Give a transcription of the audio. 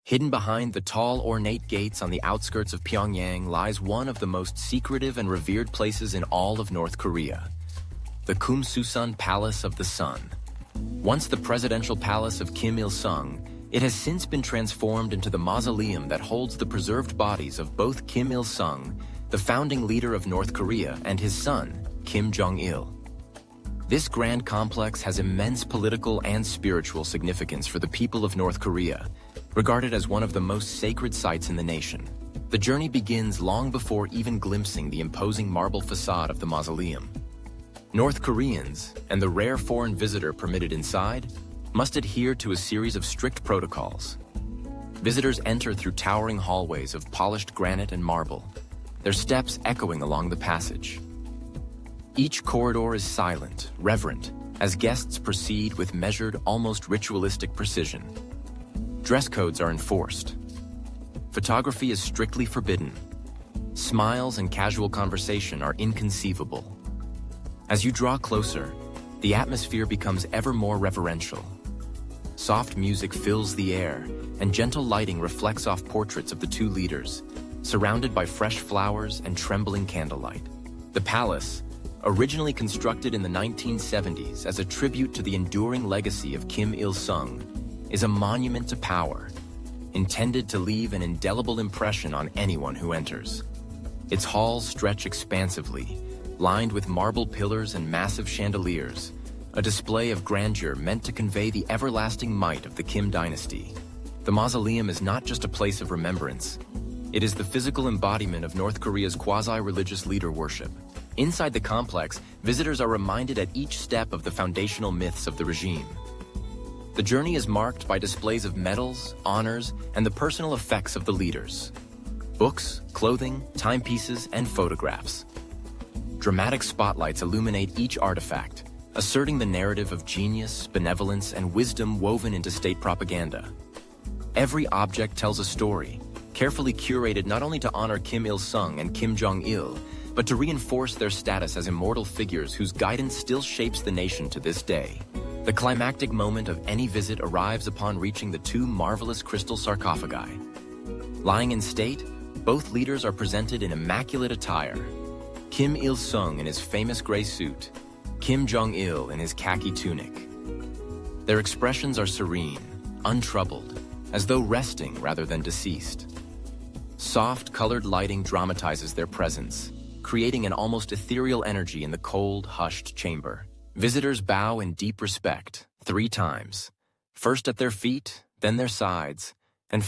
Hidden behind the tall, ornate gates on the outskirts of Pyongyang lies one of the most secretive and revered places in all of North Korea, the Kumsusan Palace of the Sun. Once the presidential palace of Kim Il-sung, it has since been transformed into the mausoleum that holds the preserved bodies of both Kim Il-sung, the founding leader of North Korea, and his son, Kim Jong-il. This grand complex has immense political and spiritual significance for the people of North Korea, regarded as one of the most sacred sites in the nation. The journey begins long before even glimpsing the imposing marble facade of the mausoleum. North Koreans, and the rare foreign visitor permitted inside, must adhere to a series of strict protocols. Visitors enter through towering hallways of polished granite and marble, their steps echoing along the passage. Each corridor is silent, reverent, as guests proceed with measured, almost ritualistic precision. Dress codes are enforced. Photography is strictly forbidden. Smiles and casual conversation are inconceivable. As you draw closer, the atmosphere becomes ever more reverential. Soft music fills the air, and gentle lighting reflects off portraits of the two leaders, surrounded by fresh flowers and trembling candlelight. The palace, originally constructed in the 1970s as a tribute to the enduring legacy of Kim Il-sung, is a monument to power, intended to leave an indelible impression on anyone who enters. Its halls stretch expansively, lined with marble pillars and massive chandeliers, a display of grandeur meant to convey the everlasting might of the Kim dynasty. The mausoleum is not just a place of remembrance. It is the physical embodiment of North Korea's quasi-religious leader worship. Inside the complex, visitors are reminded at each step of the foundational myths of the regime. The journey is marked by displays of medals, honors, and the personal effects of the leaders. Books, clothing, timepieces, and photographs. Dramatic spotlights illuminate each artifact, asserting the narrative of genius, benevolence, and wisdom woven into state propaganda. Every object tells a story, carefully curated not only to honor Kim Il-sung and Kim Jong-il, but to reinforce their status as immortal figures whose guidance still shapes the nation to this day. The climactic moment of any visit arrives upon reaching the two marvelous crystal sarcophagi. Lying in state, both leaders are presented in immaculate attire. Kim Il-sung in his famous gray suit, Kim Jong-il in his khaki tunic. Their expressions are serene, untroubled, as though resting rather than deceased. Soft, colored lighting dramatizes their presence, creating an almost ethereal energy in the cold, hushed chamber. Visitors bow in deep respect 3 times, first at their feet, then their sides, and